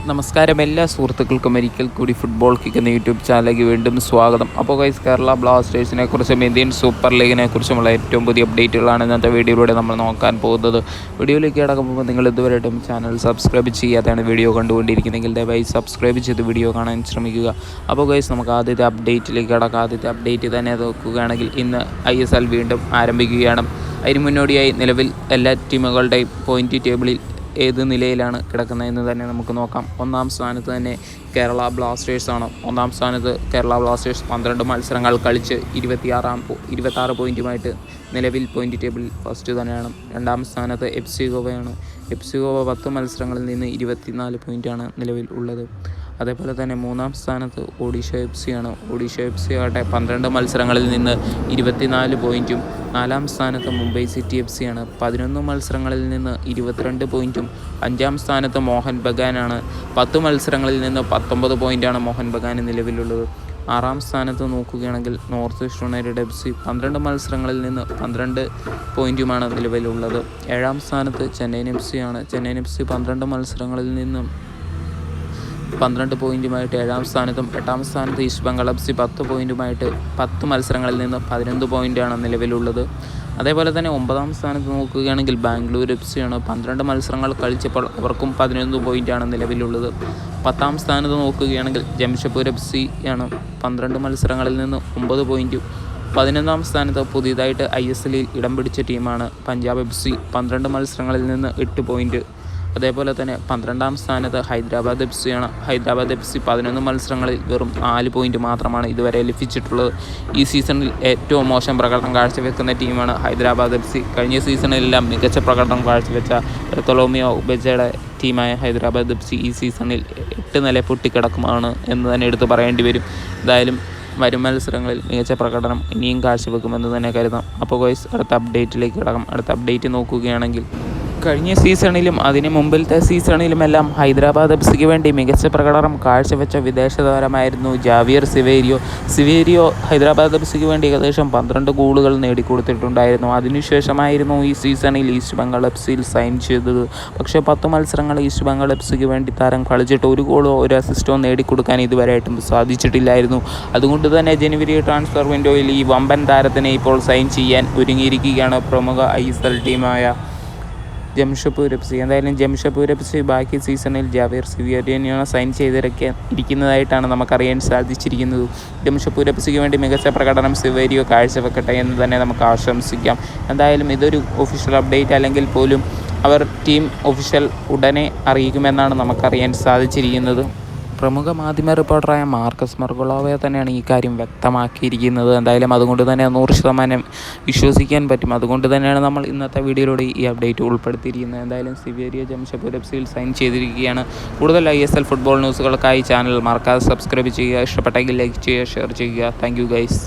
നമസ്കാരം എല്ലാ സുഹൃത്തുക്കൾക്കും ഒരിക്കൽ കൂടി ഫുട്ബോൾ കിക്ക് എന്ന യൂട്യൂബ് ചാനലിലേക്ക് വീണ്ടും സ്വാഗതം. അപ്പോൾ ഗൈസ്, കേരള ബ്ലാസ്റ്റേഴ്സിനെ കുറിച്ചും ഇന്ത്യൻ സൂപ്പർ ലീഗിനെ കുറിച്ചുമുള്ള ഏറ്റവും പുതിയ അപ്ഡേറ്റുകളാണ് ഇന്നത്തെ വീഡിയോയിലൂടെ നമ്മൾ നോക്കാൻ പോകുന്നത്. വീഡിയോയിലേക്ക് കടക്കുമ്പോൾ നിങ്ങൾ ഇതുവരെയായിട്ടും ചാനൽ സബ്സ്ക്രൈബ് ചെയ്യാതെയാണ് വീഡിയോ കണ്ടുകൊണ്ടിരിക്കുന്നതെങ്കിൽ ദയവായി സബ്സ്ക്രൈബ് ചെയ്ത് വീഡിയോ കാണാൻ ശ്രമിക്കുക. അപ്പോൾ ഗൈസ്, നമുക്ക് ആദ്യത്തെ അപ്ഡേറ്റിലേക്ക് കടക്കാം. ആദ്യത്തെ അപ്ഡേറ്റ് തന്നെ നോക്കുകയാണെങ്കിൽ ഇന്ന് ISL വീണ്ടും ആരംഭിക്കുകയാണ്. അതിന് മുന്നോടിയായി നിലവിൽ എല്ലാ ടീമുകളുടെയും പോയിൻ്റ് ടേബിളിൽ ഏത് നിലയിലാണ് കിടക്കുന്നതെന്ന് തന്നെ നമുക്ക് നോക്കാം. ഒന്നാം സ്ഥാനത്ത് തന്നെ കേരള ബ്ലാസ്റ്റേഴ്സാണ്. ഒന്നാം സ്ഥാനത്ത് കേരള ബ്ലാസ്റ്റേഴ്സ് 12 മത്സരങ്ങൾ കളിച്ച് 26 പോയിൻറ്റുമായിട്ട് നിലവിൽ പോയിൻ്റ് ടേബിളിൽ ഫസ്റ്റ് തന്നെയാണ്. രണ്ടാം സ്ഥാനത്ത് FC ഗോവയാണ്. FC ഗോവ 10 മത്സരങ്ങളിൽ നിന്ന് 24 പോയിൻ്റാണ് നിലവിൽ ഉള്ളത്. അതേപോലെ തന്നെ മൂന്നാം സ്ഥാനത്ത് ഒഡീഷ FC ആണ്. ഒഡീഷ FC ആകട്ടെ 12 മത്സരങ്ങളിൽ നിന്ന് 24 പോയിൻറ്റും. നാലാം സ്ഥാനത്ത് മുംബൈ സിറ്റി FC ആണ്. 11 മത്സരങ്ങളിൽ നിന്ന് 22 പോയിൻറ്റും. അഞ്ചാം സ്ഥാനത്ത് മോഹൻ ബഗാനാണ്. 10 മത്സരങ്ങളിൽ നിന്ന് 19 പോയിൻ്റാണ് മോഹൻ ബഗാന് നിലവിലുള്ളത്. ആറാം സ്ഥാനത്ത് നോക്കുകയാണെങ്കിൽ നോർത്ത് ഈസ്റ്റ് യുണൈറ്റഡ് FC 12 മത്സരങ്ങളിൽ നിന്ന് 12 പോയിൻറ്റുമാണ് നിലവിലുള്ളത്. ഏഴാം സ്ഥാനത്ത് ചെന്നൈയിൻ FC ആണ്. ചെന്നൈയിൻ FC 12 മത്സരങ്ങളിൽ നിന്നും 12 പോയിൻറ്റുമായിട്ട് ഏഴാം സ്ഥാനത്തും. എട്ടാം സ്ഥാനത്ത് ഈസ്റ്റ് ബംഗാൾ FC 10 പോയിൻറ്റുമായിട്ട് 10 മത്സരങ്ങളിൽ നിന്ന് 11 പോയിൻ്റാണ് നിലവിലുള്ളത്. അതേപോലെ തന്നെ 9ാം സ്ഥാനത്ത് നോക്കുകയാണെങ്കിൽ ബാംഗ്ലൂർ FC ആണ്. 12 മത്സരങ്ങൾ കളിച്ചപ്പോൾ അവർക്കും 11 പോയിൻ്റാണ് നിലവിലുള്ളത്. 10ാം സ്ഥാനത്ത് നോക്കുകയാണെങ്കിൽ ജംഷഡ്പൂർ FC ആണ്. 12 മത്സരങ്ങളിൽ നിന്ന് 9 പോയിൻറ്റും. 11ാം സ്ഥാനത്ത് പുതിയതായിട്ട് ISLൽ ഇടം പിടിച്ച ടീമാണ് പഞ്ചാബ് FC. 12 മത്സരങ്ങളിൽ നിന്ന് 8 പോയിൻറ്റ്. അതേപോലെ തന്നെ 12ാം സ്ഥാനത്ത് ഹൈദരാബാദ് FC ആണ്. ഹൈദരാബാദ് FC 11 മത്സരങ്ങളിൽ വെറും 4 പോയിൻറ്റ് മാത്രമാണ് ഇതുവരെ ലഭിച്ചിട്ടുള്ളത്. ഈ സീസണിൽ ഏറ്റവും മോശം പ്രകടനം കാഴ്ചവെക്കുന്ന ടീമാണ് ഹൈദരാബാദ് FC. കഴിഞ്ഞ സീസണിലെല്ലാം മികച്ച പ്രകടനം കാഴ്ചവെച്ച ബർത്തലോമിയോ ഉബജയുടെ ടീമായ ഹൈദരാബാദ് FC ഈ സീസണിൽ 8 നില പൊട്ടിക്കിടക്കുമാണ് എന്ന് തന്നെ എടുത്തു പറയേണ്ടി വരും. എന്തായാലും വരും മത്സരങ്ങളിൽ മികച്ച പ്രകടനം ഇനിയും കാഴ്ചവെക്കുമെന്ന് തന്നെ കരുതാം. അപ്പോൾ ഗോയ്സ്, അടുത്ത അപ്ഡേറ്റിലേക്ക് കിടക്കാം. അടുത്ത അപ്ഡേറ്റ് നോക്കുകയാണെങ്കിൽ കഴിഞ്ഞ സീസണിലും അതിന് മുമ്പിലത്തെ സീസണിലുമെല്ലാം ഹൈദരാബാദ് FCക്ക് വേണ്ടി മികച്ച പ്രകടനം കാഴ്ചവെച്ച വിദേശ താരമായിരുന്നു ജാവിയർ സിവേരിയോ ഹൈദരാബാദ് FCക്ക് വേണ്ടി ഏകദേശം 12 ഗോളുകൾ നേടിക്കൊടുത്തിട്ടുണ്ടായിരുന്നു. അതിനുശേഷമായിരുന്നു ഈ സീസണിൽ ഈസ്റ്റ് ബംഗാൾ FCയിൽ സൈൻ ചെയ്തത്. പക്ഷേ 10 മത്സരങ്ങൾ ഈസ്റ്റ് ബംഗാൾ FCക്ക് വേണ്ടി താരം കളിച്ചിട്ട് 1 ഗോളോ 1 അസിസ്റ്റോ നേടിക്കൊടുക്കാൻ ഇതുവരെയായിട്ടും സാധിച്ചിട്ടില്ലായിരുന്നു. അതുകൊണ്ട് തന്നെ ജനുവരി ട്രാൻസ്ഫർ വിൻഡോയിൽ ഈ വമ്പൻ താരത്തിനെ ഇപ്പോൾ സൈൻ ചെയ്യാൻ ഒരുങ്ങിയിരിക്കുകയാണ് പ്രമുഖ ISL ടീമായ ജംഷഡ്പൂർ FC. എന്തായാലും ജംഷഡ്പൂർ FC ബാക്കി സീസണിൽ ജാവിയർ സിവേരിയോനെയാണ് സൈൻ ചെയ്തിരിക്കുന്നതായിട്ടാണ് നമുക്കറിയാൻ സാധിച്ചിരിക്കുന്നത്. ജംഷഡ്പൂർ FCക്ക് വേണ്ടി മികച്ച പ്രകടനം സിവേരിയോ കാഴ്ചവെക്കട്ടെ എന്ന് തന്നെ നമുക്ക് ആശംസിക്കാം. എന്തായാലും ഇതൊരു ഒഫീഷ്യൽ അപ്ഡേറ്റ് അല്ലെങ്കിൽ പോലും അവർ ടീം ഒഫീഷ്യൽ ഉടനെ അറിയിക്കുമെന്നാണ് നമുക്കറിയാൻ സാധിച്ചിരിക്കുന്നത്. പ്രമുഖ മാധ്യമ റിപ്പോർട്ടറായ മാർക്കസ് മർഗോളോവയെ തന്നെയാണ് ഈ കാര്യം വ്യക്തമാക്കിയിരിക്കുന്നത്. എന്തായാലും അതുകൊണ്ട് തന്നെ 100% വിശ്വസിക്കാൻ പറ്റും. അതുകൊണ്ട് തന്നെയാണ് നമ്മൾ ഇന്നത്തെ വീഡിയോയിലൂടെ ഈ അപ്ഡേറ്റ് ഉൾപ്പെടുത്തിയിരിക്കുന്നത്. എന്തായാലും സിവേരിയോ ജംഷഡ്പൂർ FCയിൽ സൈൻ ചെയ്തിരിക്കുകയാണ്. കൂടുതൽ ISL ഫുട്ബോൾ ന്യൂസുകൾക്കായി ചാനൽ മറക്കാതെ സബ്സ്ക്രൈബ് ചെയ്യുക. ഇഷ്ടപ്പെട്ടെങ്കിൽ ലൈക്ക് ചെയ്യുക, ഷെയർ ചെയ്യുക. Thank you guys.